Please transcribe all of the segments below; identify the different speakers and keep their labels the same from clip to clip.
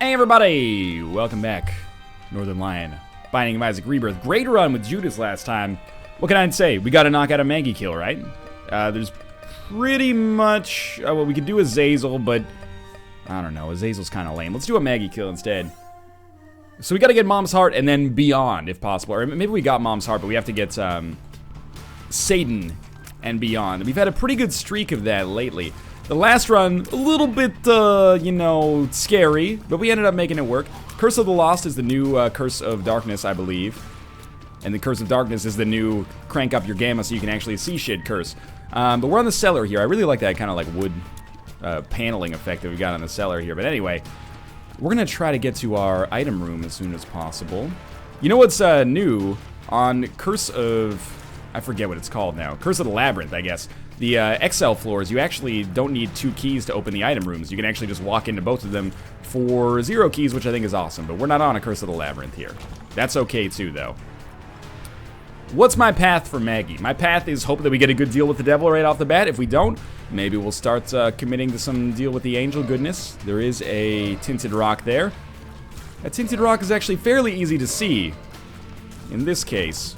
Speaker 1: Hey everybody! Welcome back. Northern Lion. Binding of Isaac Rebirth. Great run with Judas last time. What can I say? We got to knock out a Maggie kill, right? There's pretty much... well, we could do a Azazel, but... I don't know. Azazel's kind of lame. Let's do a Maggie kill instead. So we got to get Mom's Heart and then beyond, if possible. Or maybe we got Mom's Heart, but we have to get Satan and beyond. We've had a pretty good streak of that lately. The last run, a little bit, you know, scary, but we ended up making it work. Curse of the Lost is the new Curse of Darkness, I believe. And the Curse of Darkness is the new crank up your gamma so you can actually see shit curse. But we're on the cellar here. I really like that kind of like wood paneling effect that we got on the cellar here. But anyway, we're going to try to get to our item room as soon as possible. You know what's new on Curse of... I forget what it's called now. Curse of the Labyrinth, I guess. The XL floors, you actually don't need 2 keys to open the item rooms. You can actually just walk into both of them for 0 keys, which I think is awesome. But we're not on a Curse of the Labyrinth here. That's okay too, though. What's my path for Maggie? My path is hope that we get a good deal with the devil right off the bat. If we don't, maybe we'll start committing to some deal with the angel goodness. There is a tinted rock there. That tinted rock is actually fairly easy to see. In this case...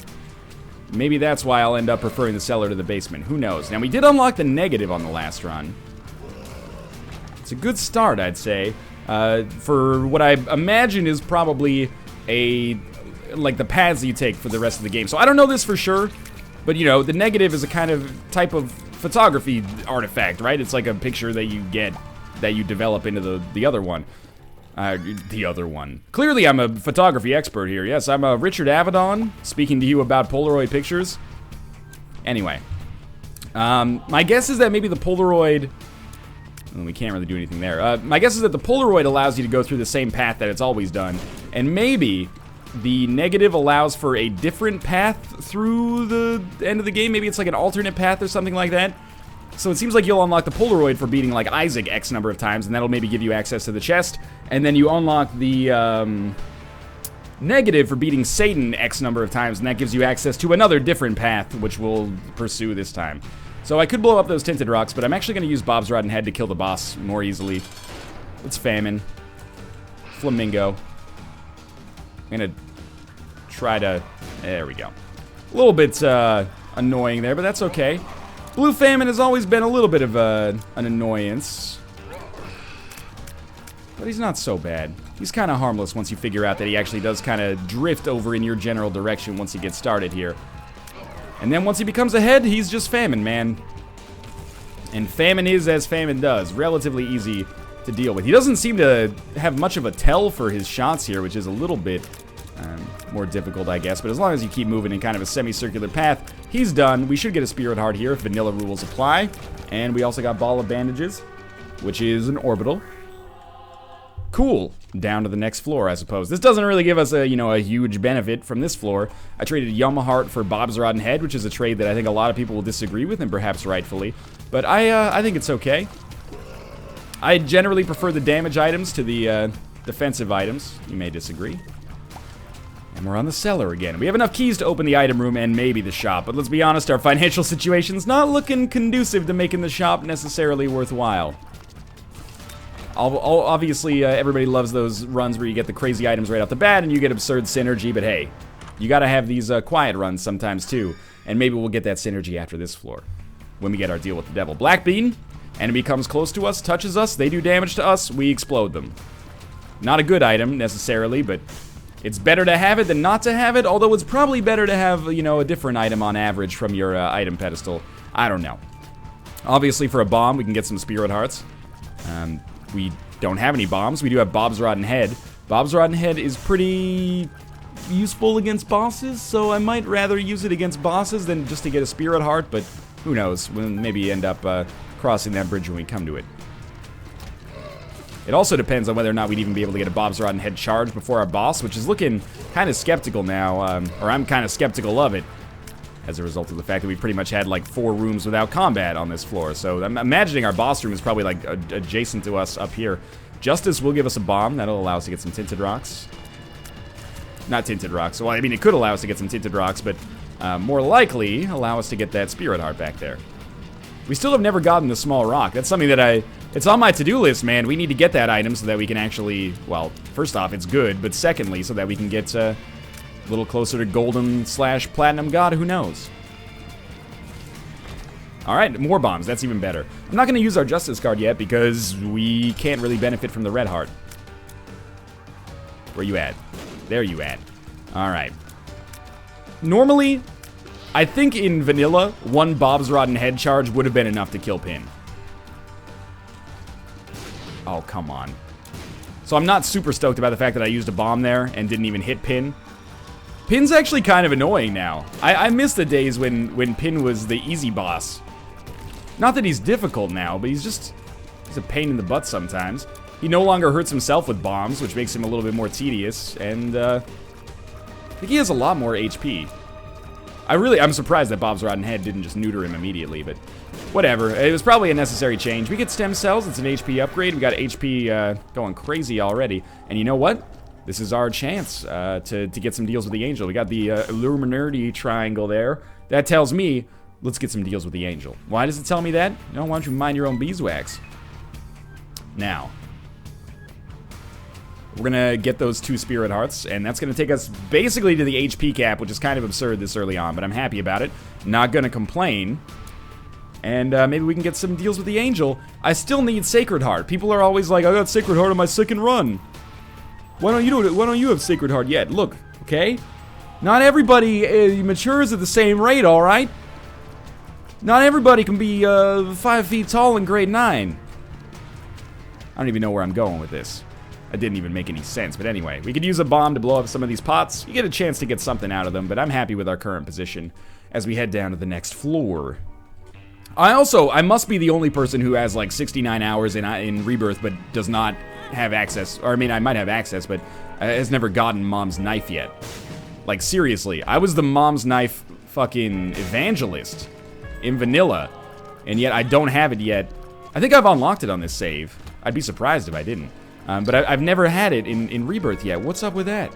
Speaker 1: maybe that's why I'll end up preferring the cellar to the basement. Who knows? Now, we did unlock the negative on the last run. It's a good start, I'd say. For what I imagine is probably like the paths you take for the rest of the game. So I don't know this for sure, but you know, the negative is a kind of type of photography artifact, right? It's like a picture that you get, that you develop into the other one. The other one. Clearly, I'm a photography expert here. Yes, I'm Richard Avedon, speaking to you about Polaroid pictures. Anyway. My guess is that maybe the Polaroid... well, we can't really do anything there. My guess is that the Polaroid allows you to go through the same path that it's always done. And maybe the negative allows for a different path through the end of the game. Maybe it's like an alternate path or something like that. So it seems like you'll unlock the Polaroid for beating like Isaac X number of times, and that'll maybe give you access to the chest. And then you unlock the negative for beating Satan X number of times, and that gives you access to another different path, which we'll pursue this time. So I could blow up those tinted rocks, but I'm actually going to use Bob's Rotten Head to kill the boss more easily. It's Famine. Flamingo. I'm going to try to... there we go. A little bit annoying there, but that's okay. Blue Famine has always been a little bit of an annoyance. But he's not so bad. He's kind of harmless once you figure out that he actually does kind of drift over in your general direction once he gets started here. And then once he becomes a head, he's just Famine, man. And Famine is as Famine does. Relatively easy to deal with. He doesn't seem to have much of a tell for his shots here, which is a little bit... more difficult, I guess, but as long as you keep moving in kind of a semicircular path, he's done. We should get a Spirit Heart here if vanilla rules apply. And we also got Ball of Bandages, which is an orbital. Cool. Down to the next floor, I suppose. This doesn't really give us a, you know, a huge benefit from this floor. I traded Yama Heart for Bob's Rotten Head, which is a trade that I think a lot of people will disagree with, and perhaps rightfully. But I think it's okay. I generally prefer the damage items to the defensive items. You may disagree. And we're on the cellar again. We have enough keys to open the item room and maybe the shop, but let's be honest, our financial situation's not looking conducive to making the shop necessarily worthwhile. Obviously, everybody loves those runs where you get the crazy items right off the bat and you get absurd synergy, but hey, you gotta have these quiet runs sometimes too, and maybe we'll get that synergy after this floor, when we get our deal with the devil. Black Bean, enemy comes close to us, touches us, they do damage to us, we explode them. Not a good item, necessarily, but... it's better to have it than not to have it, although it's probably better to have, you know, a different item on average from your item pedestal. I don't know. Obviously, for a bomb, we can get some Spirit Hearts. We don't have any bombs. We do have Bob's Rotten Head. Bob's Rotten Head is pretty useful against bosses, so I might rather use it against bosses than just to get a Spirit Heart, but who knows. We'll maybe end up crossing that bridge when we come to it. It also depends on whether or not we'd even be able to get a Bob's Rotten Head charge before our boss, which is looking kind of skeptical now, or I'm kind of skeptical of it, as a result of the fact that we pretty much had like 4 rooms without combat on this floor. So I'm imagining our boss room is probably like adjacent to us up here. Justice will give us a bomb. That'll allow us to get some tinted rocks. Not tinted rocks. Well, I mean, it could allow us to get some tinted rocks, but more likely allow us to get that Spirit Heart back there. We still have never gotten the small rock. That's something that I It's on my to-do list, man. We need to get that item so that we can actually, well, first off, it's good, but secondly, so that we can get a little closer to golden / platinum god, who knows? All right, more bombs, that's even better. I'm not gonna use our justice card yet because we can't really benefit from the red heart. Where you at? There you at. All right. Normally, I think in vanilla, one Bob's Rotten Head charge would have been enough to kill Pin. Oh, come on. So I'm not super stoked about the fact that I used a bomb there and didn't even hit Pin. Pin's actually kind of annoying now. I miss the days when Pin was the easy boss. Not that he's difficult now, but he's a pain in the butt sometimes. He no longer hurts himself with bombs, which makes him a little bit more tedious, and I think he has a lot more HP. I'm surprised that Bob's Rotten Head didn't just neuter him immediately, but whatever. It was probably a necessary change. We get stem cells. It's an HP upgrade. We got HP going crazy already. And you know what? This is our chance to get some deals with the Angel. We got the Illuminati triangle there. That tells me, let's get some deals with the Angel. Why does it tell me that? You know, why don't you mind your own beeswax? Now, we're gonna get those 2 Spirit Hearts, and that's gonna take us basically to the HP cap, which is kind of absurd this early on, but I'm happy about it. Not gonna complain. And maybe we can get some deals with the Angel. I still need Sacred Heart. People are always like, I got Sacred Heart on my second run. Why don't you have Sacred Heart yet? Look, okay? Not everybody matures at the same rate, alright? Not everybody can be 5 feet tall in grade 9. I don't even know where I'm going with this. That didn't even make any sense, but anyway. We could use a bomb to blow up some of these pots. You get a chance to get something out of them, but I'm happy with our current position as we head down to the next floor. I must be the only person who has like 69 hours in Rebirth, but does not have access, or I mean, I might have access, but has never gotten Mom's Knife yet. Like, seriously, I was the Mom's Knife fucking evangelist in vanilla, and yet I don't have it yet. I think I've unlocked it on this save. I'd be surprised if I didn't. But I've never had it in Rebirth yet. What's up with that?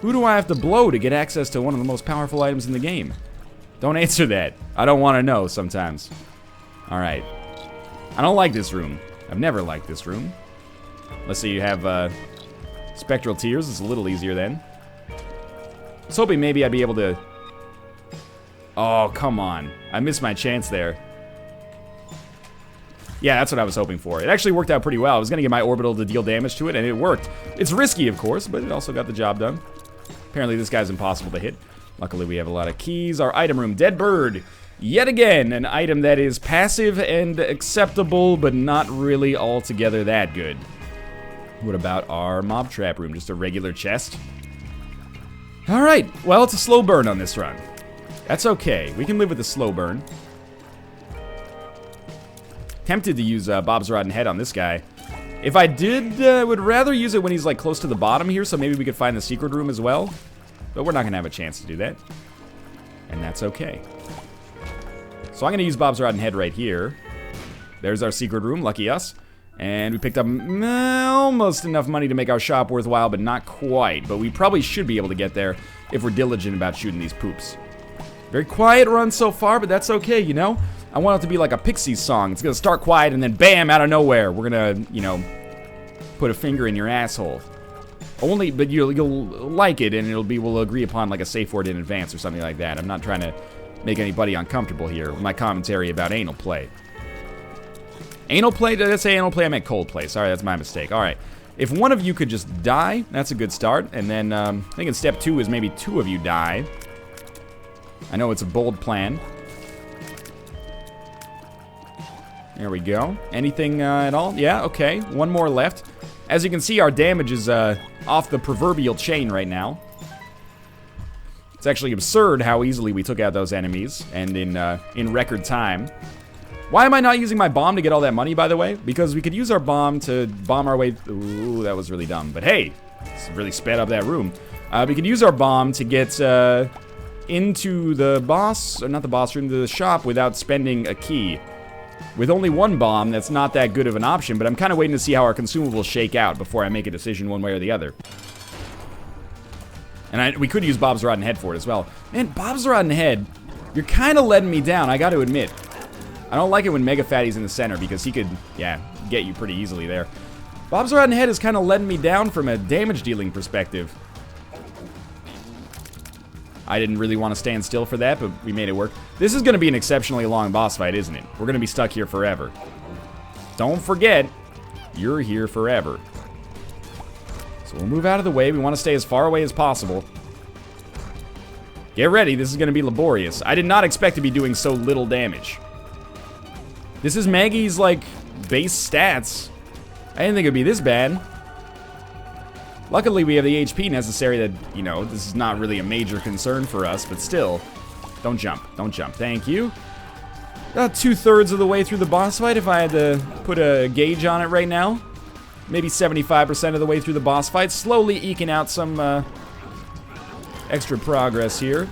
Speaker 1: Who do I have to blow to get access to one of the most powerful items in the game? Don't answer that. I don't want to know sometimes. Alright. I don't like this room. I've never liked this room. Let's see, you have Spectral Tears. It's a little easier then. I was hoping maybe I'd be able to... Oh, come on. I missed my chance there. Yeah, that's what I was hoping for. It actually worked out pretty well. I was going to get my orbital to deal damage to it, and it worked. It's risky, of course, but it also got the job done. Apparently, this guy's impossible to hit. Luckily, we have a lot of keys. Our item room, Dead Bird. Yet again, an item that is passive and acceptable, but not really altogether that good. What about our mob trap room? Just a regular chest? Alright, well, it's a slow burn on this run. That's okay. We can live with a slow burn. Tempted to use Bob's Rotten Head on this guy. If I did, would rather use it when he's like close to the bottom here, so maybe we could find the secret room as well. But we're not gonna have a chance to do that. And that's okay. So I'm gonna use Bob's Rotten Head right here. There's our secret room, lucky us. And we picked up almost enough money to make our shop worthwhile, but not quite. But we probably should be able to get there if we're diligent about shooting these poops. Very quiet run so far, but that's okay, you know? I want it to be like a Pixies song. It's gonna start quiet and then bam, out of nowhere, we're gonna, you know, put a finger in your asshole. Only, but you'll like it, and we'll agree upon like a safe word in advance or something like that. I'm not trying to make anybody uncomfortable here with my commentary about anal play. Anal play? Did I say anal play? I meant cold play. Sorry, that's my mistake. All right. If one of you could just die, that's a good start. And then I think in step 2 is maybe 2 of you die. I know it's a bold plan. There we go. Anything at all? Yeah, okay. One more left. As you can see, our damage is off the proverbial chain right now. It's actually absurd how easily we took out those enemies, and in record time. Why am I not using my bomb to get all that money, by the way? Because we could use our bomb to bomb our way... Ooh, that was really dumb. But hey, it's really sped up that room. We could use our bomb to get into the boss... Or not the boss room, to the shop without spending a key. With only one bomb, that's not that good of an option, but I'm kind of waiting to see how our consumables shake out before I make a decision one way or the other. And we could use Bob's Rotten Head for it as well. Man, Bob's Rotten Head, you're kind of letting me down, I got to admit. I don't like it when Mega Fatty's in the center because he could, yeah, get you pretty easily there. Bob's Rotten Head is kind of letting me down from a damage dealing perspective. I didn't really want to stand still for that, but we made it work. This is going to be an exceptionally long boss fight, isn't it? We're going to be stuck here forever. Don't forget, you're here forever. So we'll move out of the way. We want to stay as far away as possible. Get ready, this is going to be laborious. I did not expect to be doing so little damage. This is Maggie's, like, base stats. I didn't think it would be this bad. Luckily, we have the HP necessary that, you know, this is not really a major concern for us, but still. Don't jump. Don't jump. Thank you. About 2/3 of the way through the boss fight if I had to put a gauge on it right now. Maybe 75% of the way through the boss fight. Slowly eking out some extra progress here.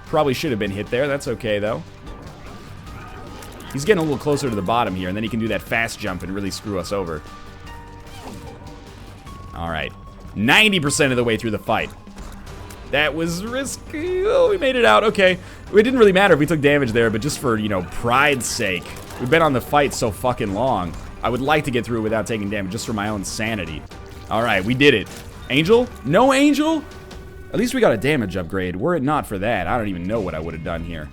Speaker 1: Probably should have been hit there. That's okay, though. He's getting a little closer to the bottom here, and then he can do that fast jump and really screw us over. Alright. 90% of the way through the fight. That was risky. Oh, we made it out. Okay. It didn't really matter if we took damage there, but just for, you know, pride's sake. We've been on the fight so fucking long. I would like to get through it without taking damage, just for my own sanity. Alright, we did it. Angel? No angel? At least we got a damage upgrade. Were it not for that, I don't even know what I would have done here.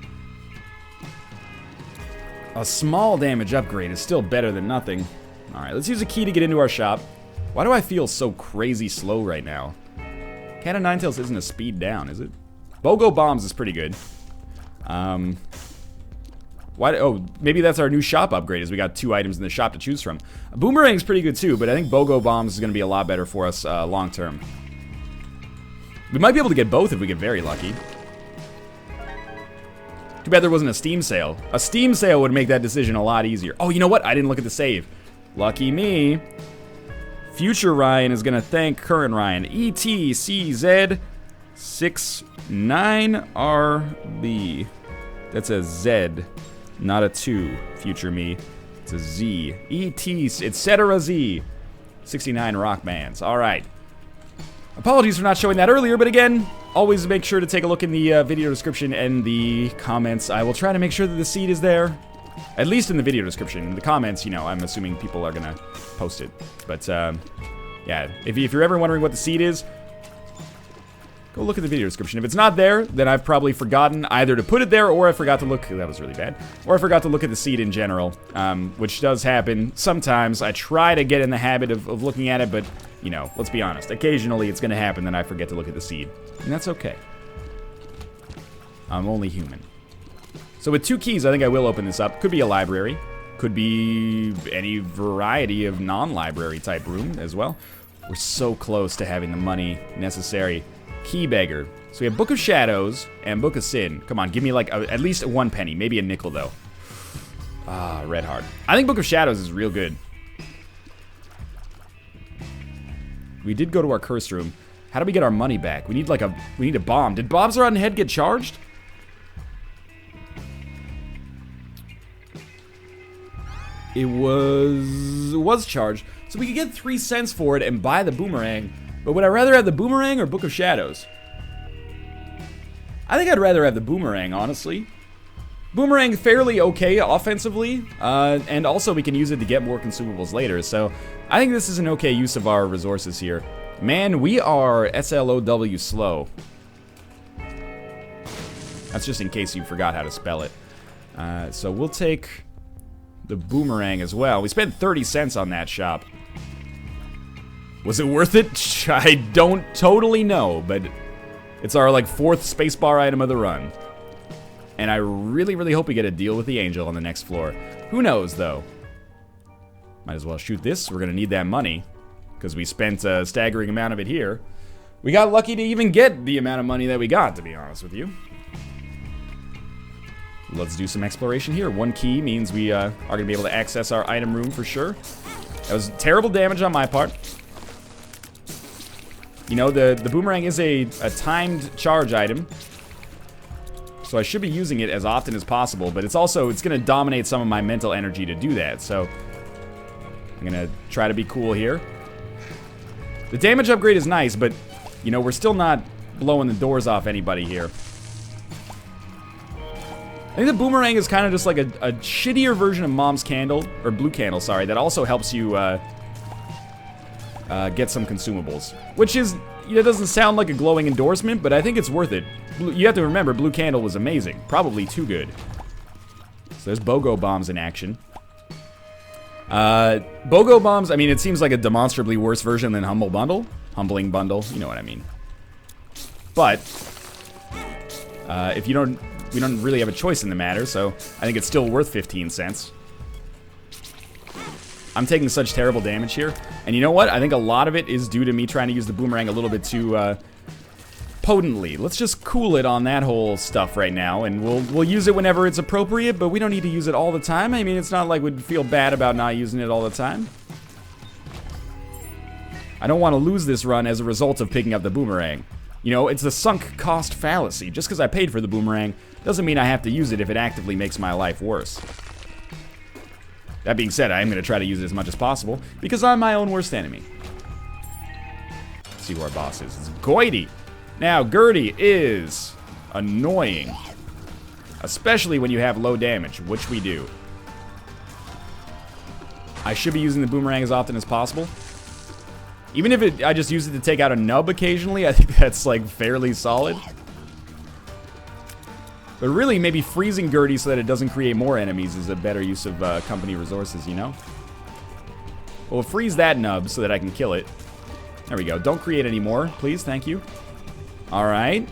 Speaker 1: A small damage upgrade is still better than nothing. Alright, let's use a key to get into our shop. Why do I feel so crazy slow right now? Cat of Nine Tails isn't a speed down, is it? BOGO Bombs is pretty good. Oh, maybe that's our new shop upgrade, is we got 2 items in the shop to choose from. Boomerang's pretty good too, but I think BOGO Bombs is going to be a lot better for us long term. We might be able to get both if we get very lucky. Too bad there wasn't a Steam sale. A Steam sale would make that decision a lot easier. Oh, you know what? I didn't look at the save. Lucky me. Future Ryan is going to thank current Ryan. ETCZ 69RB. That's a Z, not a 2, future me. It's a Z. etc. Z. 69 rock bands. All right. Apologies for not showing that earlier, but again, always make sure to take a look in the video description and the comments. I will try to make sure that the seed is there. At least in the video description. In the comments, you know, I'm assuming people are gonna post it. But, yeah, if you're ever wondering what the seed is, go look at the video description. If it's not there, then I've probably forgotten either to put it there, or I forgot to look, that was really bad, or I forgot to look at the seed in general, which does happen sometimes. I try to get in the habit of looking at it, but, you know, let's be honest, occasionally it's gonna happen that I forget to look at the seed, and that's okay. I'm only human. So with 2 keys, I think I will open this up. Could be a library. Could be any variety of non-library type room as well. We're so close to having the money necessary. Key beggar. So we have Book of Shadows and Book of Sin. Come on, give me like at least 1 penny. Maybe a nickel, though. Ah, red heart. I think Book of Shadows is real good. We did go to our curse room. How do we get our money back? We need like we need a bomb. Did Bob's Rotten Head get charged? It was charged. So we could get 3 cents for it and buy the boomerang. But would I rather have the boomerang or Book of Shadows? I think I'd rather have the boomerang, honestly. Boomerang fairly okay offensively, and also we can use it to get more consumables later. So I think this is an okay use of our resources here. Man, we are SLOW slow. That's just in case you forgot how to spell it. So we'll take the boomerang as well. We spent 30 cents on that shop. Was it worth it? I don't totally know, but it's our like 4th spacebar item of the run. And I really, really hope we get a deal with the angel on the next floor. Who knows, though? Might as well shoot this. We're gonna need that money, because we spent a staggering amount of it here. We got lucky to even get the amount of money that we got, to be honest with you. Let's do some exploration here. 1 key means we are going to be able to access our item room for sure. That was terrible damage on my part. You know, the boomerang is a timed charge item. So I should be using it as often as possible, but it's going to dominate some of my mental energy to do that. So I'm going to try to be cool here. The damage upgrade is nice, but, you know, we're still not blowing the doors off anybody here. think the boomerang is kind of just like a shittier version of Mom's Candle, or Blue Candle, sorry, that also helps you get some consumables. Which is, it doesn't sound like a glowing endorsement, but I think it's worth it. You have to remember, Blue Candle was amazing. Probably too good. So there's BOGO bombs in action. BOGO bombs, I mean, it seems like a demonstrably worse version than Humble Bundle. Humbling Bundle, you know what I mean. But, if you don't, we don't really have a choice in the matter, so I think it's still worth 15 cents. I'm taking such terrible damage here. And you know what? I think a lot of it is due to me trying to use the boomerang a little bit too, potently. Let's just cool it on that whole stuff right now, and we'll use it whenever it's appropriate, but we don't need to use it all the time. I mean, it's not like we'd feel bad about not using it all the time. I don't want to lose this run as a result of picking up the boomerang. You know, it's the sunk cost fallacy. Just because I paid for the boomerang doesn't mean I have to use it if it actively makes my life worse. That being said, I am going to try to use it as much as possible, because I'm my own worst enemy. Let's see who our boss is. It's Goity. Now, Gertie is annoying. Especially when you have low damage, which we do. I should be using the boomerang as often as possible. Even if I just use it to take out a nub occasionally, I think that's, like, fairly solid. But really, maybe freezing Gertie so that it doesn't create more enemies is a better use of company resources, you know? We'll freeze that nub so that I can kill it. There we go. Don't create any more, please. Thank you. Alright.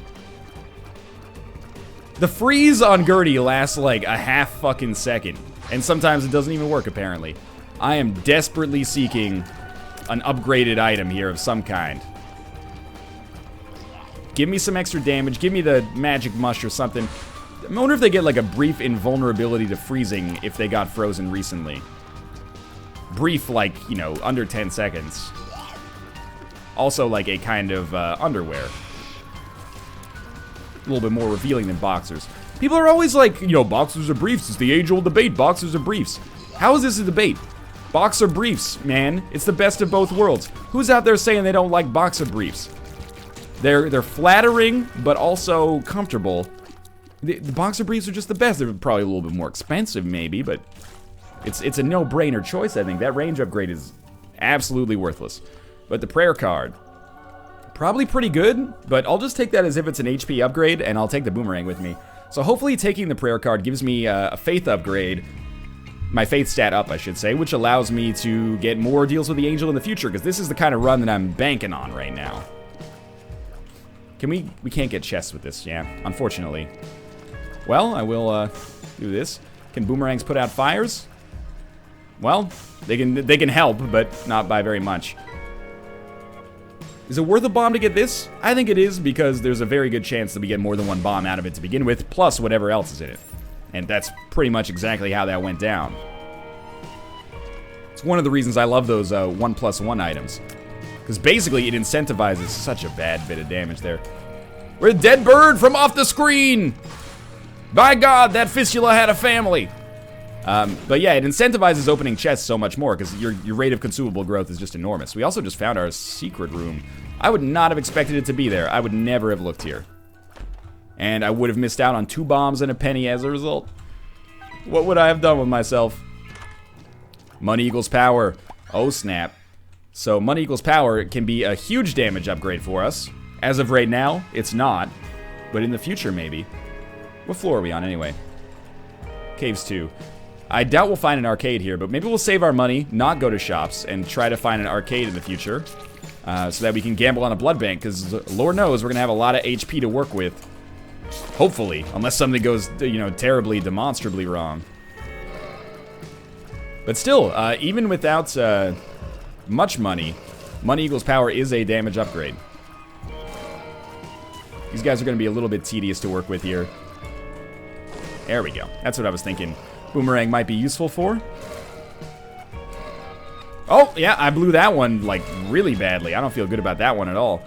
Speaker 1: The freeze on Gertie lasts like a half fucking second. And sometimes it doesn't even work, apparently. I am desperately seeking an upgraded item here of some kind. Give me some extra damage. Give me the magic mush or something. I wonder if they get like a brief invulnerability to freezing if they got frozen recently. Brief, like, you know, under 10 seconds. Also like a kind of underwear. A little bit more revealing than boxers. People are always like, you know, boxers or briefs. It's the age-old debate, boxers or briefs. How is this a debate? Boxer briefs, man. It's the best of both worlds. Who's out there saying they don't like boxer briefs? They're flattering, but also comfortable. The boxer briefs are just the best. They're probably a little bit more expensive, maybe, but it's a no-brainer choice, I think. That range upgrade is absolutely worthless. But the prayer card, probably pretty good, but I'll just take that as if it's an HP upgrade, and I'll take the boomerang with me. So hopefully taking the prayer card gives me a faith upgrade, my faith stat up, I should say, which allows me to get more deals with the angel in the future, because this is the kind of run that I'm banking on right now. Can we can't get chests with this, yeah, unfortunately. Well, I will do this. Can boomerangs put out fires? Well, they can help, but not by very much. Is it worth a bomb to get this? I think it is, because there's a very good chance that we get more than one bomb out of it to begin with, plus whatever else is in it. And that's pretty much exactly how that went down. It's one of the reasons I love those 1+1 items. Because basically it incentivizes such a bad bit of damage there. We're a dead bird from off the screen! By God, that fistula had a family! But yeah, it incentivizes opening chests so much more, because your rate of consumable growth is just enormous. We also just found our secret room. I would not have expected it to be there. I would never have looked here. And I would have missed out on 2 bombs and a penny as a result. What would I have done with myself? Money equals power. Oh, snap. So money equals power can be a huge damage upgrade for us. As of right now, it's not. But in the future, maybe. What floor are we on, anyway? Caves 2. I doubt we'll find an arcade here, but maybe we'll save our money, not go to shops, and try to find an arcade in the future. So that we can gamble on a blood bank, because Lord knows we're going to have a lot of HP to work with. Hopefully, unless something goes, you know, terribly, demonstrably wrong. But still, even without much money, money equals power is a damage upgrade. These guys are going to be a little bit tedious to work with here. There we go. That's what I was thinking. Boomerang might be useful for. Oh, yeah, I blew that one, like, really badly. I don't feel good about that one at all.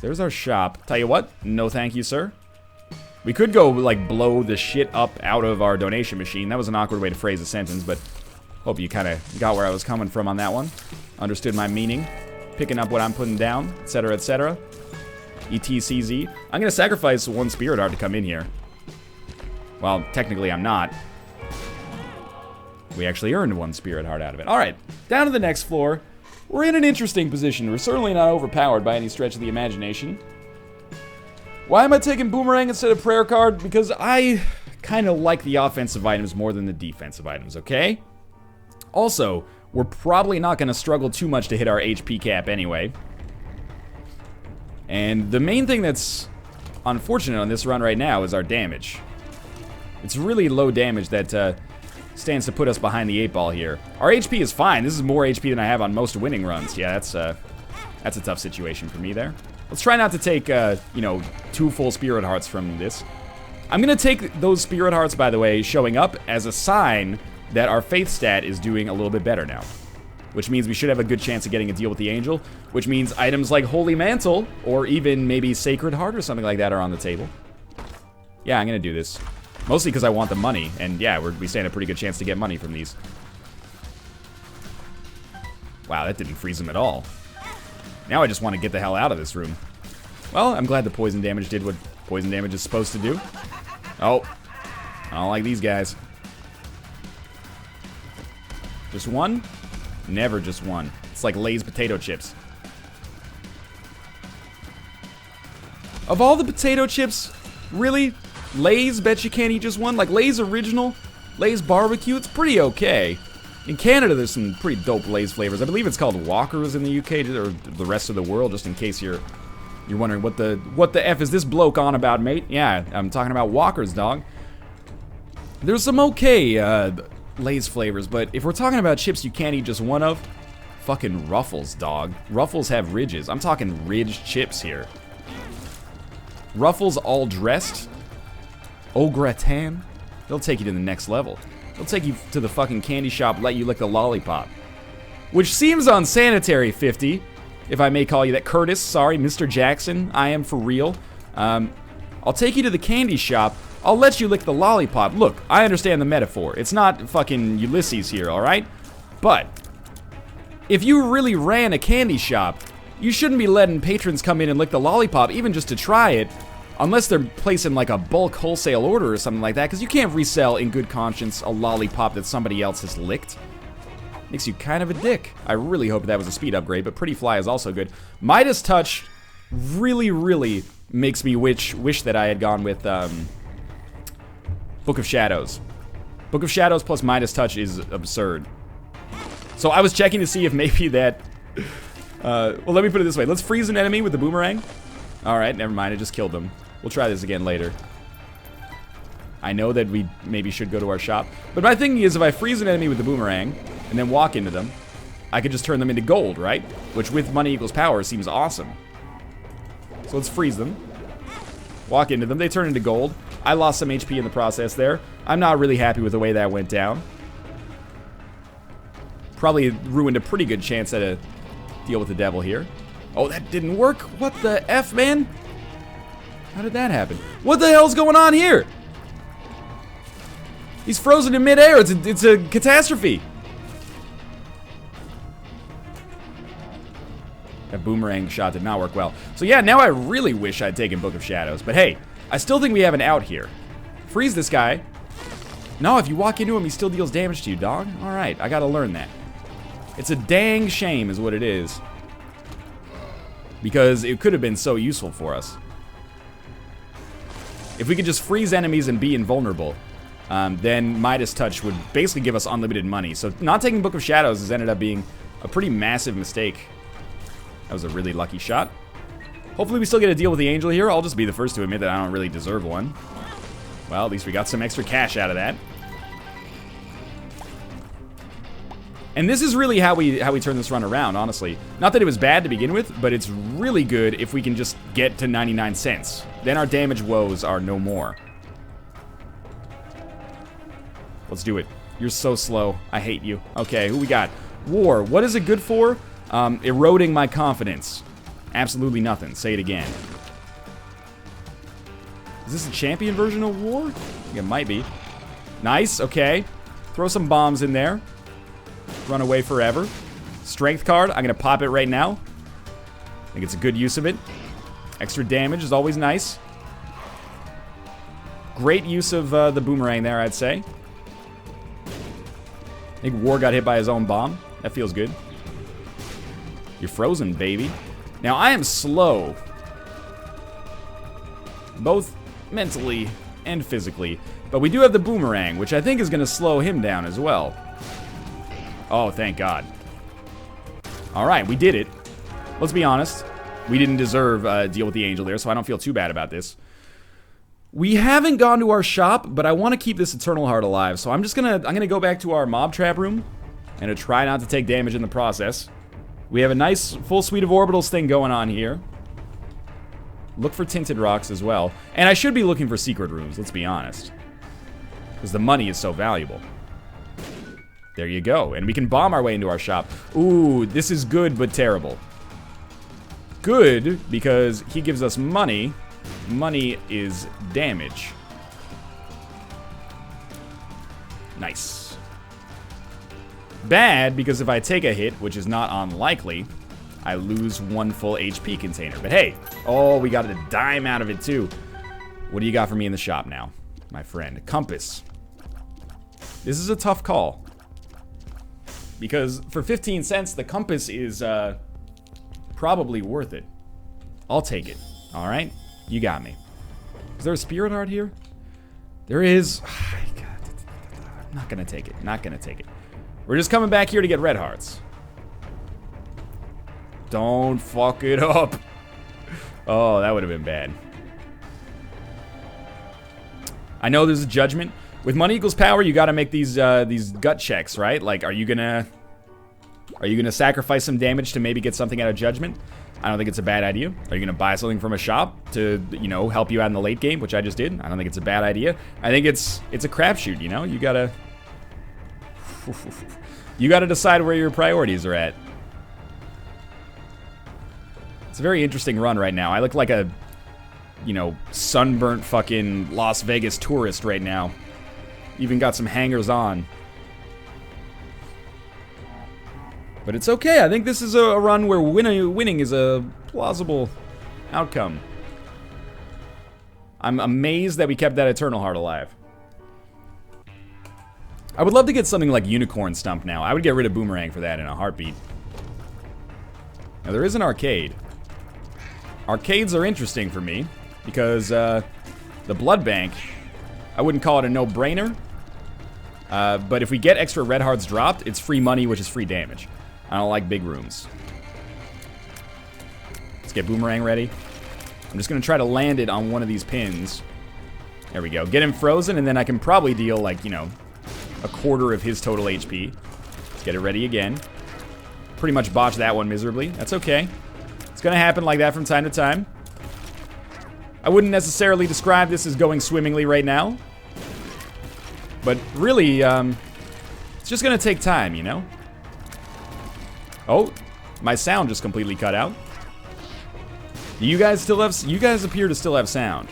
Speaker 1: There's our shop. Tell you what, no thank you, sir. We could go, like, blow the shit up out of our donation machine. That was an awkward way to phrase a sentence, but hope you kind of got where I was coming from on that one. Understood my meaning. Picking up what I'm putting down, etc., etc. ETCZ. I'm going to sacrifice 1 spirit art to come in here. Well, technically I'm not. We actually earned 1 spirit heart out of it. Alright, down to the next floor. We're in an interesting position. We're certainly not overpowered by any stretch of the imagination. Why am I taking Boomerang instead of Prayer Card? Because I kind of like the offensive items more than the defensive items, okay? Also, we're probably not going to struggle too much to hit our HP cap anyway. And the main thing that's unfortunate on this run right now is our damage. It's really low damage that stands to put us behind the 8-ball here. Our HP is fine. This is more HP than I have on most winning runs. Yeah, that's a tough situation for me there. Let's try not to take, you know, 2 full Spirit Hearts from this. I'm going to take those Spirit Hearts, by the way, showing up as a sign that our Faith stat is doing a little bit better now. Which means we should have a good chance of getting a deal with the Angel. Which means items like Holy Mantle, or even maybe Sacred Heart or something like that are on the table. Yeah, I'm going to do this. Mostly because I want the money. And yeah, we stand a pretty good chance to get money from these. Wow, that didn't freeze him at all. Now I just want to get the hell out of this room. Well, I'm glad the poison damage did what poison damage is supposed to do. Oh, I don't like these guys. Just one? Never just one. It's like Lay's potato chips. Of all the potato chips, really? Lay's bet you can't eat just one? Like Lay's Original, Lay's Barbecue, it's pretty okay. In Canada, there's some pretty dope Lay's flavors. I believe it's called Walkers in the UK, or the rest of the world, just in case you're wondering what the F is this bloke on about, mate? Yeah, I'm talking about Walkers, dog. There's some okay Lay's flavors, but if we're talking about chips you can't eat just one of, fucking Ruffles, dog. Ruffles have ridges. I'm talking ridged chips here. Ruffles all dressed, au gratin, they'll take you to the next level. They'll take you to the fucking candy shop, let you lick the lollipop. Which seems unsanitary, 50, if I may call you that. Curtis, sorry, Mr. Jackson, I am for real. I'll take you to the candy shop, I'll let you lick the lollipop. Look, I understand the metaphor. It's not fucking Ulysses here, alright? But, if you really ran a candy shop, you shouldn't be letting patrons come in and lick the lollipop, even just to try it, unless they're placing like a bulk wholesale order or something like that, because you can't resell in good conscience a lollipop that somebody else has licked. Makes you kind of a dick. I really hope that was a speed upgrade, but Pretty Fly is also good. Midas Touch really, really makes me wish that I had gone with Book of Shadows. Book of Shadows plus Midas Touch is absurd. So I was checking to see if maybe that... well, let me put it this way. Let's freeze an enemy with the boomerang. Alright, never mind. I just killed them. We'll try this again later. I know that we maybe should go to our shop. But my thinking is if I freeze an enemy with the boomerang and then walk into them, I could just turn them into gold, right? Which with money equals power seems awesome. So let's freeze them. Walk into them. They turn into gold. I lost some HP in the process there. I'm not really happy with the way that went down. Probably ruined a pretty good chance at a deal with the devil here. Oh, that didn't work. What the F, man? How did that happen? What the hell's going on here? He's frozen in midair. It's a catastrophe. That boomerang shot did not work well. So yeah, now I really wish I'd taken Book of Shadows. But hey, I still think we have an out here. Freeze this guy. No, if you walk into him, he still deals damage to you, dog. Alright, I gotta learn that. It's a dang shame is what it is. Because it could have been so useful for us. If we could just freeze enemies and be invulnerable, then Midas Touch would basically give us unlimited money. So not taking Book of Shadows has ended up being a pretty massive mistake. That was a really lucky shot. Hopefully we still get a deal with the Angel here. I'll just be the first to admit that I don't really deserve one. Well, at least we got some extra cash out of that. And this is really how we turn this run around, honestly. Not that it was bad to begin with, but it's really good if we can just get to 99 cents. Then our damage woes are no more. Let's do it. You're so slow. I hate you. Okay, who we got? War. What is it good for? Eroding my confidence. Absolutely nothing. Say it again. Is this a champion version of War? I think it might be. Nice, okay. Throw some bombs in there. Run away forever. Strength card, I'm gonna pop it right now. I think it's a good use of it. Extra damage is always nice. Great use of the boomerang there, I'd say. I think War got hit by his own bomb. That feels good. You're frozen, baby. Now, I am slow. Both mentally and physically. But we do have the boomerang, which I think is going to slow him down as well. Oh, thank God. Alright, we did it. Let's be honest. We didn't deserve a deal with the angel there, so I don't feel too bad about this. We haven't gone to our shop, but I want to keep this Eternal Heart alive, so I'm gonna go back to our mob trap room and to try not to take damage in the process. We have a nice full suite of orbitals thing going on here. Look for tinted rocks as well. And I should be looking for secret rooms, let's be honest. Because the money is so valuable. There you go. And we can bomb our way into our shop. Ooh, this is good but terrible. Good because he gives us money. Money is damage. Nice. Bad because if I take a hit, which is not unlikely, I lose 1 full HP container. But hey, oh, we got a dime out of it too. What do you got for me in the shop now, my friend? Compass. This is a tough call. Because for 15 cents, the compass is probably worth it. I'll take it. All right? You got me. Is there a spirit heart here? There is. I'm not going to take it. Not going to take it. We're just coming back here to get red hearts. Don't fuck it up. Oh, that would have been bad. I know there's a judgment. With money equals power, you got to make these gut checks, right? Like, are you gonna sacrifice some damage to maybe get something out of judgment? I don't think it's a bad idea. Are you gonna buy something from a shop to, you know, help you out in the late game, which I just did? I don't think it's a bad idea. I think it's a crapshoot, you know? You gotta decide where your priorities are at. It's a very interesting run right now. I look like a, you know, sunburnt fucking Las Vegas tourist right now. Even got some hangers on. But it's okay. I think this is a run where winning is a plausible outcome. I'm amazed that we kept that Eternal Heart alive. I would love to get something like Unicorn Stump now. I would get rid of Boomerang for that in a heartbeat. Now, there is an arcade. Arcades are interesting for me because the Blood Bank, I wouldn't call it a no-brainer. But if we get extra red hearts dropped, it's free money, which is free damage. I don't like big rooms. Let's get Boomerang ready. I'm just going to try to land it on one of these pins. There we go. Get him frozen, and then I can probably deal, like, you know, 1/4 of his total HP. Let's get it ready again. Pretty much botched that one miserably. That's okay. It's going to happen like that from time to time. I wouldn't necessarily describe this as going swimmingly right now. But really, it's just going to take time, you know? Oh, my sound just completely cut out. Do you guys still have... You guys appear to still have sound.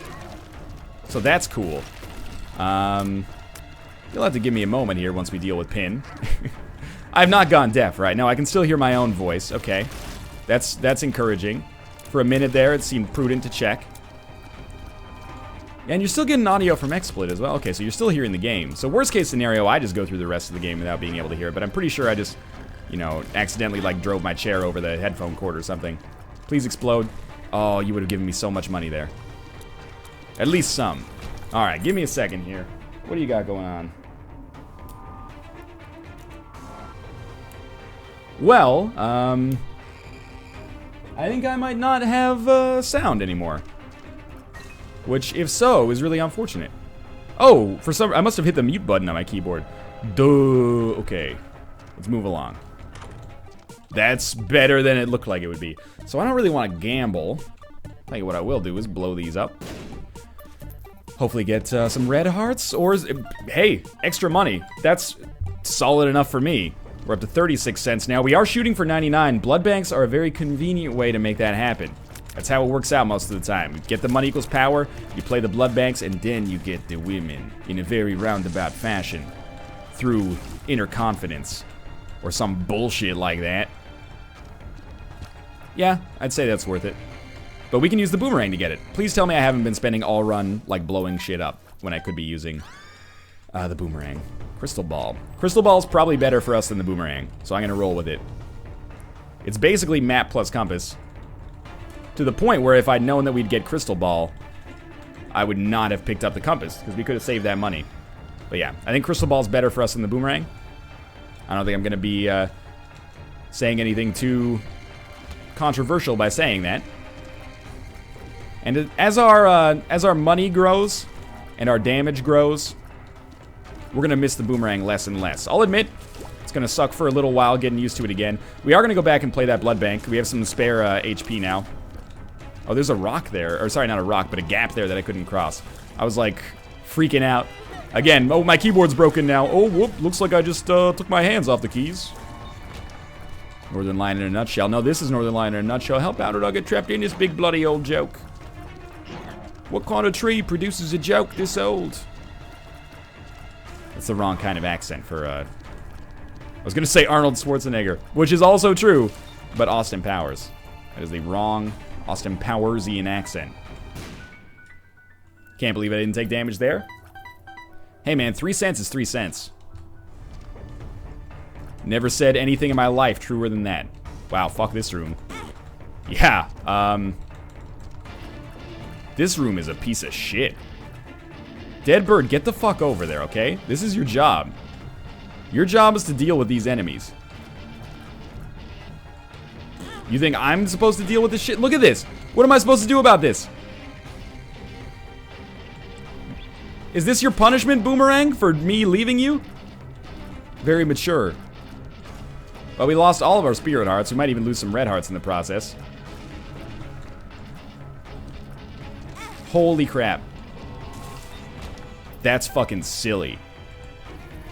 Speaker 1: So that's cool. You'll have to give me a moment here once we deal with Pin. I've not gone deaf, right? No, I can still hear my own voice. Okay. That's encouraging. For a minute there, it seemed prudent to check. And you're still getting audio from XSplit as well. Okay, so you're still hearing the game. So worst case scenario, I just go through the rest of the game without being able to hear it. But I'm pretty sure I just, you know, accidentally, like, drove my chair over the headphone cord or something. Please explode. Oh, you would have given me so much money there. At least some. Alright, give me a second here. What do you got going on? Well, I think I might not have sound anymore. Which, if so, is really unfortunate. Oh, for some... I must have hit the mute button on my keyboard. Duh. Okay. Let's move along. That's better than it looked like it would be. So I don't really want to gamble. Tell you what I will do is blow these up. Hopefully get some red hearts. Or, hey, extra money. That's solid enough for me. We're up to 36 cents now. We are shooting for 99. Blood banks are a very convenient way to make that happen. That's how it works out most of the time. You get the money equals power, you play the blood banks, and then you get the women in a very roundabout fashion through inner confidence or some bullshit like that. Yeah, I'd say that's worth it. But we can use the boomerang to get it. Please tell me I haven't been spending all run, like, blowing shit up. when I could be using the boomerang. Crystal ball. Crystal ball's probably better for us than the boomerang, so I'm gonna roll with it. It's basically map plus compass, to the point where if I'd known that we'd get crystal ball, I would not have picked up the compass, because we could have saved that money. But yeah, I think crystal ball's better for us than the boomerang. I don't think I'm gonna be saying anything too controversial by saying that. And as our money grows and our damage grows, we're gonna miss the boomerang less and less. I'll admit, it's gonna suck for a little while getting used to it again. We are gonna go back and play that blood bank. We have some spare HP now. Oh, there's a rock there. Or sorry, not a rock, but a gap there that I couldn't cross. I was like freaking out. Again, oh, my keyboard's broken now. Oh, whoop, looks like I just took my hands off the keys. Northern Lion in a nutshell. No, this is Northern Lion in a nutshell. Help out or I'll get trapped in this big bloody old joke. What kind of tree produces a joke this old? That's the wrong kind of accent for, I was gonna say Arnold Schwarzenegger, which is also true, but Austin Powers. That is the wrong Austin Powersian accent. Can't believe I didn't take damage there. Hey man, 3 cents is 3 cents. Never said anything in my life truer than that. Wow, fuck this room. Yeah, this room is a piece of shit. Dead bird, get the fuck over there, okay? This is your job. Your job is to deal with these enemies. You think I'm supposed to deal with this shit? Look at this. What am I supposed to do about this? Is this your punishment, Boomerang, for me leaving you? Very mature. Well, we lost all of our spirit hearts. We might even lose some red hearts in the process. Holy crap. That's fucking silly.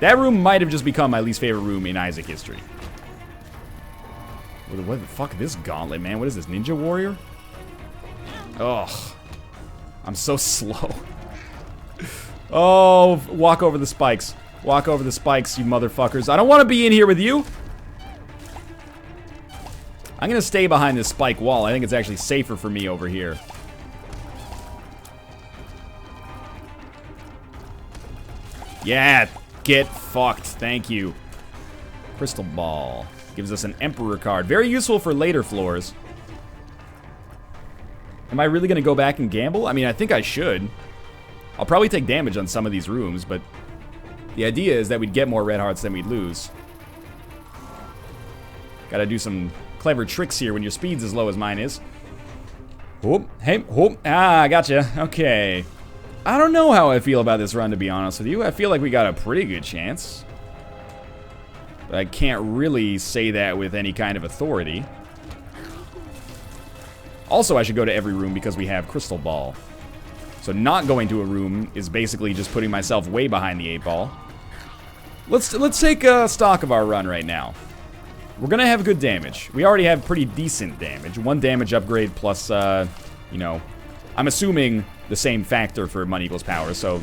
Speaker 1: That room might have just become my least favorite room in Isaac history. What the fuck is this gauntlet, man? What is this, Ninja Warrior? Ugh. I'm so slow. Oh, walk over the spikes. Walk over the spikes, you motherfuckers. I don't want to be in here with you. I'm going to stay behind this spike wall. I think it's actually safer for me over here. Yeah, get fucked. Thank you. Crystal ball. Gives us an Emperor card. Very useful for later floors. Am I really going to go back and gamble? I mean, I think I should. I'll probably take damage on some of these rooms, but the idea is that we'd get more red hearts than we'd lose. Gotta do some clever tricks here when your speed's as low as mine is. Whoop, hey, whoop. Ah, gotcha. Okay. I don't know how I feel about this run, to be honest with you. I feel like we got a pretty good chance. But I can't really say that with any kind of authority. Also, I should go to every room because we have Crystal Ball. So not going to a room is basically just putting myself way behind the 8-ball. Let's take stock of our run right now. We're gonna have good damage. We already have pretty decent damage. 1 damage upgrade plus, you know, I'm assuming the same factor for money equals power, so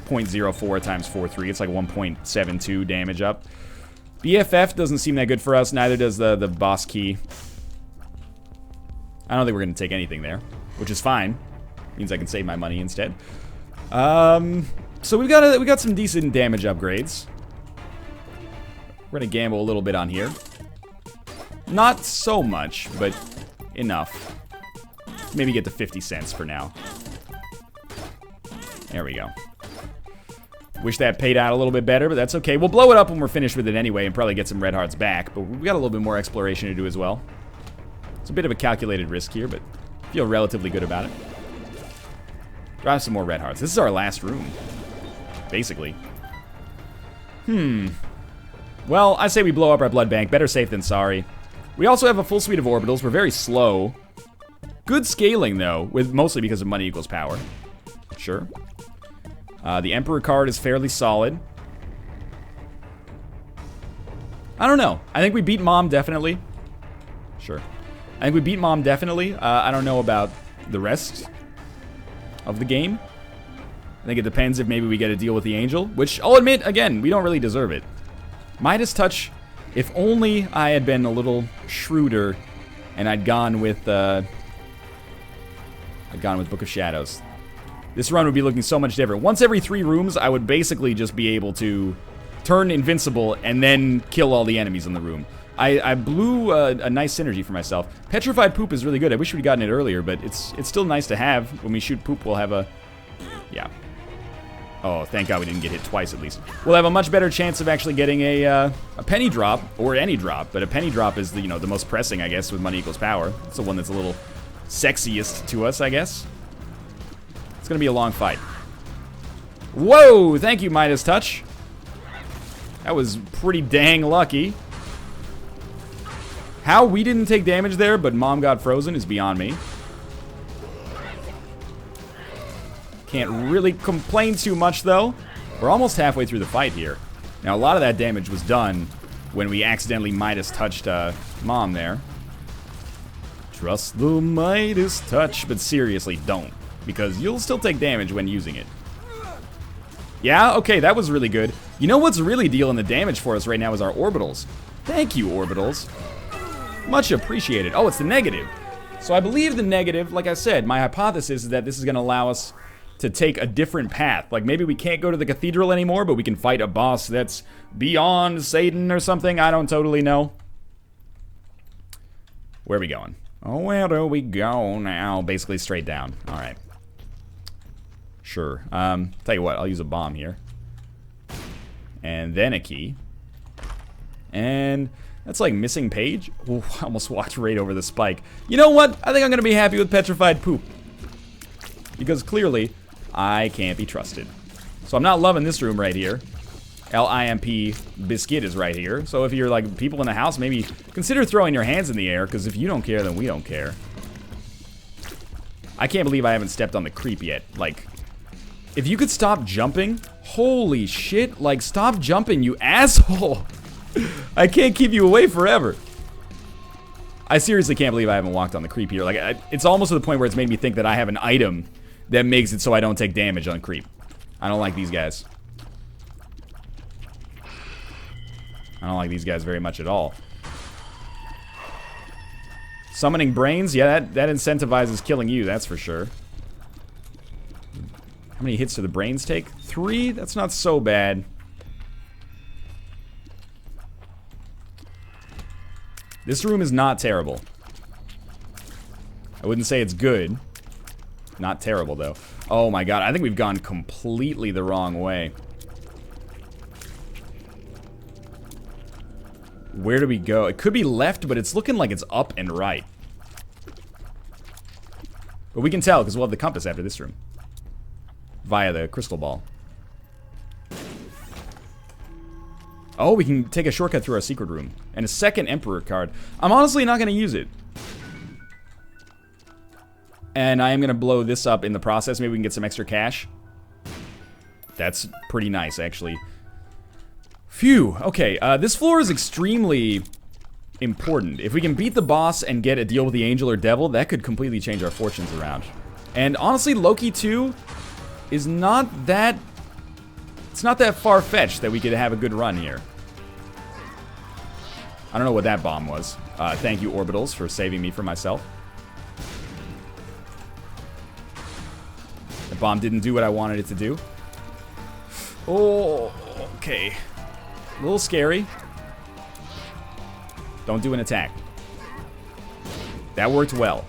Speaker 1: 0.04 times 4.3. It's like 1.72 damage up. BFF doesn't seem that good for us. Neither does the boss key. I don't think we're gonna take anything there, which is fine. Means I can save my money instead. So we got some decent damage upgrades. We're gonna gamble a little bit on here. Not so much, but enough. Maybe get to 50 cents for now. There we go. Wish that paid out a little bit better, but that's okay. We'll blow it up when we're finished with it anyway and probably get some red hearts back, but we got a little bit more exploration to do as well. It's a bit of a calculated risk here, but I feel relatively good about it. Drive some more red hearts. This is our last room, basically. Well, I say we blow up our blood bank. Better safe than sorry. We also have a full suite of orbitals. We're very slow. Good scaling, though, with mostly because of money equals power. Sure. The Emperor card is fairly solid. I don't know. I think we beat Mom, definitely. Sure. I think we beat Mom, definitely. I don't know about the rest of the game. I think it depends if maybe we get a deal with the Angel, which I'll admit, again, we don't really deserve it. Midas Touch, if only I had been a little shrewder and I'd gone with Book of Shadows. this run would be looking so much different. Once every 3 rooms, I would basically just be able to turn invincible and then kill all the enemies in the room. I blew a nice synergy for myself. Petrified Poop is really good. I wish we'd gotten it earlier, but it's still nice to have. When we shoot poop, we'll have a... Yeah. Oh, thank God we didn't get hit twice at least. We'll have a much better chance of actually getting a penny drop, or any drop, but a penny drop is the, you know, the most pressing, I guess, with money equals power. It's the one that's a little sexiest to us, I guess. It's gonna be a long fight. Whoa! Thank you, Midas Touch. That was pretty dang lucky. How we didn't take damage there, but Mom got frozen is beyond me. Can't really complain too much, though. We're almost halfway through the fight here. Now, a lot of that damage was done when we accidentally Midas touched Mom there. Trust the Midas touch, but seriously, don't. Because you'll still take damage when using it. Yeah, okay, that was really good. You know what's really dealing the damage for us right now is our orbitals. Thank you, orbitals. Much appreciated. Oh, it's the negative. So I believe the negative, like I said, my hypothesis is that this is going to allow us to take a different path. Like, maybe we can't go to the cathedral anymore, but we can fight a boss that's beyond Satan or something. I don't totally know. Where are we going? Oh, where do we go now? Basically straight down. All right. Sure. Tell you what, I'll use a bomb here. And then a key. And that's like missing page. Ooh, I almost walked right over the spike. You know what? I think I'm going to be happy with Petrified Poop. Because clearly, I can't be trusted. So I'm not loving this room right here. LIMP Biscuit is right here. So if you're like people in the house, maybe consider throwing your hands in the air, because if you don't care, then we don't care. I can't believe I haven't stepped on the creep yet. Like, if you could stop jumping, holy shit, like, stop jumping, you asshole. I can't keep you away forever. I seriously can't believe I haven't walked on the creep here. Like, it's almost to the point where it's made me think that I have an item that makes it so I don't take damage on creep. I don't like these guys. I don't like these guys very much at all. Summoning brains? Yeah, that incentivizes killing you, that's for sure. How many hits do the brains take? 3? That's not so bad. This room is not terrible. I wouldn't say it's good. Not terrible, though. Oh my god, I think we've gone completely the wrong way. Where do we go? It could be left, but it's looking like it's up and right. But we can tell, because we'll have the compass after this room. Via the crystal ball. Oh, we can take a shortcut through our secret room. And a second Emperor card. I'm honestly not going to use it. And I am going to blow this up in the process. Maybe we can get some extra cash. That's pretty nice, actually. Phew. Okay, this floor is extremely important. If we can beat the boss and get a deal with the angel or devil, that could completely change our fortunes around. And honestly, Loki 2 is not that... It's not that far-fetched that we could have a good run here. I don't know what that bomb was. Thank you, Orbitals, for saving me from myself. The bomb didn't do what I wanted it to do. Oh, okay. A little scary. Don't do an attack. That worked well.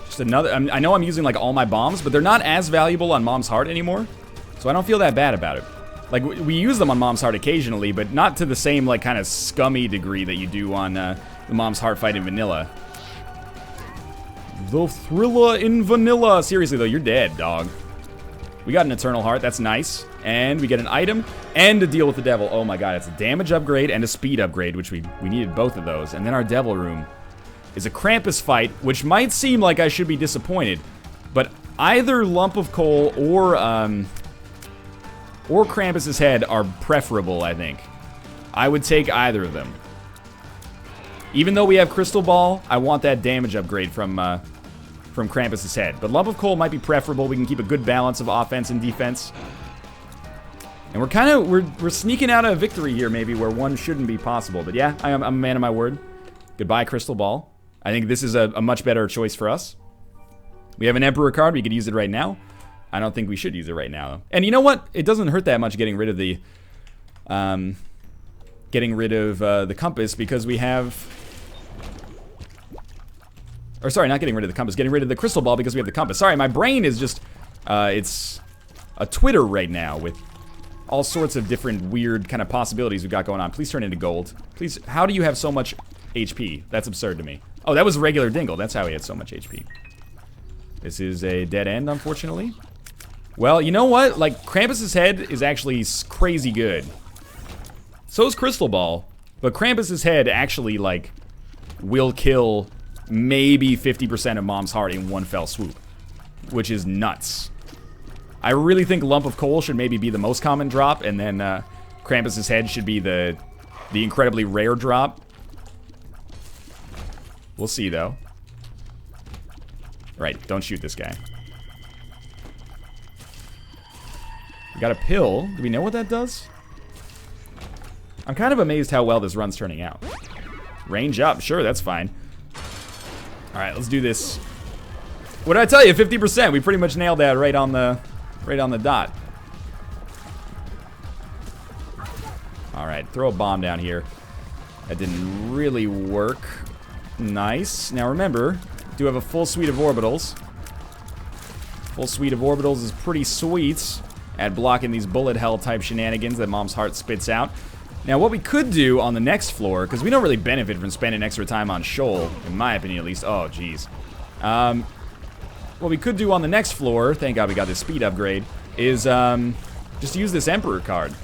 Speaker 1: Just another... I know I'm using, like, all my bombs, but they're not as valuable on Mom's Heart anymore. So I don't feel that bad about it. Like, we use them on Mom's Heart occasionally, but not to the same, like, kind of scummy degree that you do on the Mom's Heart fight in vanilla. The Thriller in vanilla. Seriously, though, you're dead, dog. We got an Eternal Heart. That's nice. And we get an item and a deal with the devil. Oh, my God. It's a damage upgrade and a speed upgrade, which we needed both of those. And then our devil room is a Krampus fight, which might seem like I should be disappointed. But either Lump of Coal or Krampus's head are preferable, I think. I would take either of them. Even though we have Crystal Ball, I want that damage upgrade from Krampus's head. But Lump of Coal might be preferable. We can keep a good balance of offense and defense. And we're kind of, we're sneaking out a victory here, maybe, where one shouldn't be possible. But yeah, I'm a man of my word. Goodbye, Crystal Ball. I think this is a much better choice for us. We have an Emperor card. We could use it right now. I don't think we should use it right now, though. And you know what? It doesn't hurt that much getting rid of the... the compass, because we have... Or sorry, not getting rid of the compass. Getting rid of the crystal ball because we have the compass. Sorry, my brain is just... it's a Twitter right now with all sorts of different weird kind of possibilities we've got going on. Please turn into gold. Please, how do you have so much HP? That's absurd to me. Oh, that was a regular Dingle. That's how he had so much HP. This is a dead end, unfortunately. Well, you know what? Like, Krampus's head is actually crazy good. So is Crystal Ball. But Krampus's head actually, like, will kill maybe 50% of Mom's Heart in one fell swoop. Which is nuts. I really think Lump of Coal should maybe be the most common drop, and then Krampus's head should be the incredibly rare drop. We'll see, though. Right, don't shoot this guy. We got a pill. Do we know what that does? I'm kind of amazed how well this run's turning out. Range up, sure, that's fine. Alright, let's do this. What did I tell you? 50%. We pretty much nailed that right on the dot. Alright, throw a bomb down here. That didn't really work. Nice. Now remember, do have a full suite of orbitals. Full suite of orbitals is pretty sweet at blocking these bullet hell type shenanigans that Mom's Heart spits out. Now what we could do on the next floor, because we don't really benefit from spending extra time on Shoal, in my opinion at least. Oh, jeez. What we could do on the next floor, thank God we got this speed upgrade, is just use this Emperor card.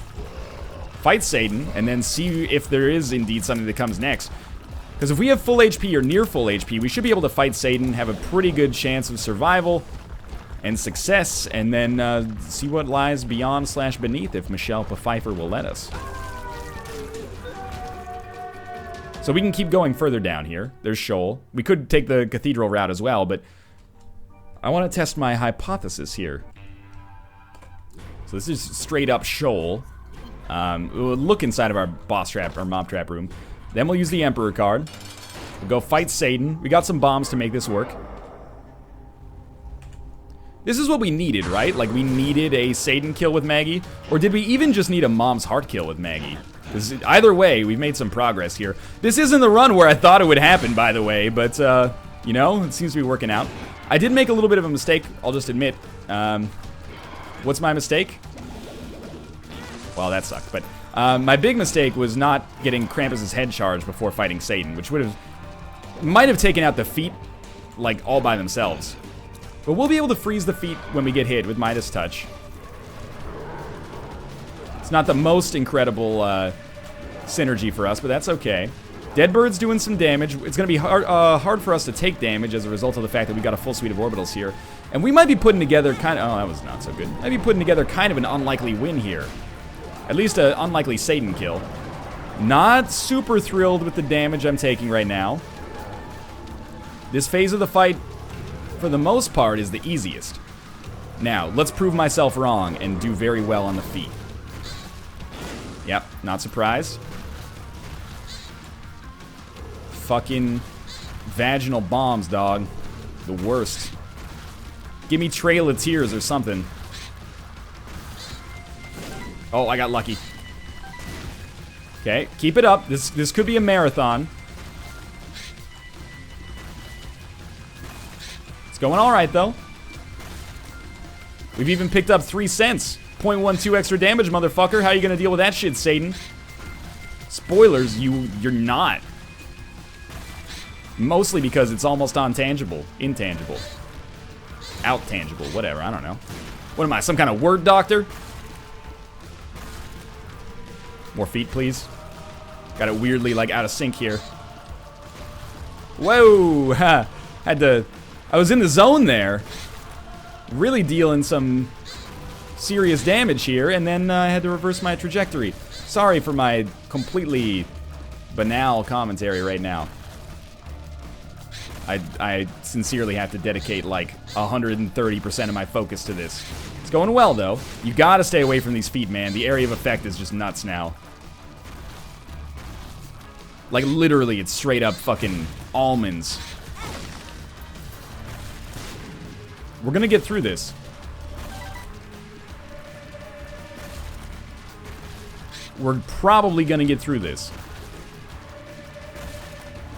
Speaker 1: Fight Satan, and then see if there is indeed something that comes next. Because if we have full HP or near full HP, we should be able to fight Satan, have a pretty good chance of survival and success, and then see what lies beyond/beneath if Michelle Pfeiffer will let us. So we can keep going further down here. There's Shoal. We could take the Cathedral route as well, but I want to test my hypothesis here. So this is straight up Shoal. We'll look inside of our boss trap, or mob trap room. Then we'll use the Emperor card. We'll go fight Satan. We got some bombs to make this work. This is what we needed, right? Like, we needed a Satan kill with Maggie? Or did we even just need a Mom's Heart kill with Maggie? Either way, we've made some progress here. This isn't the run where I thought it would happen, by the way, but, you know, it seems to be working out. I did make a little bit of a mistake, I'll just admit. What's my mistake? Well, that sucked, but my big mistake was not getting Krampus's head charged before fighting Satan, which might have taken out the feet, like, all by themselves. But we'll be able to freeze the feet when we get hit with Midas Touch. It's not the most incredible synergy for us, but that's okay. Deadbird's doing some damage. It's going to be hard for us to take damage as a result of the fact that we got a full suite of orbitals here. And we might be putting together kind of... Oh, that was not so good. Might be putting together kind of an unlikely win here. At least an unlikely Satan kill. Not super thrilled with the damage I'm taking right now. This phase of the fight, for the most part, is the easiest. Now, let's prove myself wrong and do very well on the feet. Yep, not surprised. Fucking vaginal bombs, dog. The worst. Give me Trail of Tears or something. Oh, I got lucky. Okay, keep it up. This could be a marathon. It's going all right, though. We've even picked up 3 cents. 0.12 extra damage, motherfucker. How are you gonna deal with that shit, Satan? Spoilers, you're not. Mostly because it's almost intangible. Out-tangible, whatever, I don't know. What am I, some kind of word doctor? More feet, please. Got it weirdly, like, out of sync here. Whoa! I was in the zone there. Really dealing some serious damage here, and then I had to reverse my trajectory. Sorry for my completely banal commentary right now. I sincerely have to dedicate like 130% of my focus to this. It's going well, though. You gotta stay away from these feet, man. The area of effect is just nuts now. Like, literally, it's straight up fucking almonds. We're gonna get through this. We're probably gonna get through this.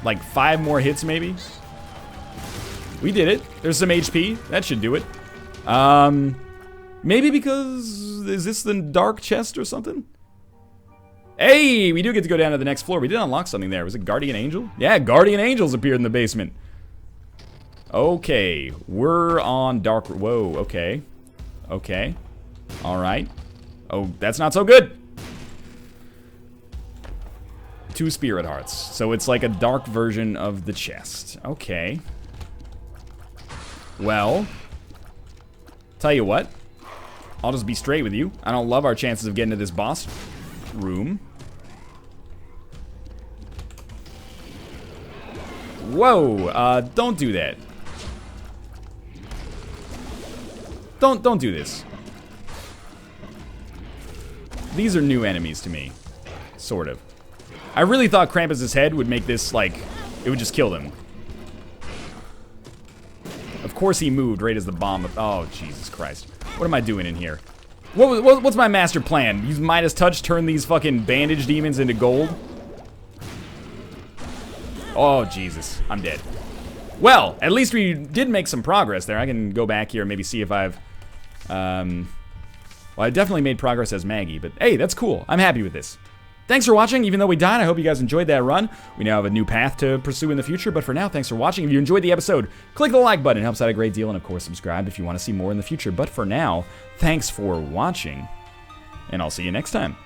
Speaker 1: Like 5 more hits, maybe? We did it. There's some HP. That should do it. Maybe because... Is this the dark chest or something? Hey! We do get to go down to the next floor. We did unlock something there. Was it Guardian Angel? Yeah, Guardian Angels appeared in the basement. Okay. We're on dark... Whoa, okay. Okay. Alright. Oh, that's not so good! 2 spirit hearts. So it's like a dark version of the chest. Okay. Well, tell you what. I'll just be straight with you. I don't love our chances of getting to this boss room. Whoa, don't do that. Don't do this. These are new enemies to me. Sort of. I really thought Krampus's head would make this, like, it would just kill them. Of course he moved right as the bomb... Oh, Jesus Christ. What am I doing in here? What's my master plan? Use Midas Touch, turn these fucking bandage demons into gold? Oh, Jesus. I'm dead. Well, at least we did make some progress there. I can go back here and maybe see if I've... Well, I definitely made progress as Maggie, but hey, that's cool. I'm happy with this. Thanks for watching. Even though we died, I hope you guys enjoyed that run. We now have a new path to pursue in the future, but for now, thanks for watching. If you enjoyed the episode, click the like button. It helps out a great deal, and of course, subscribe if you want to see more in the future. But for now, thanks for watching, and I'll see you next time.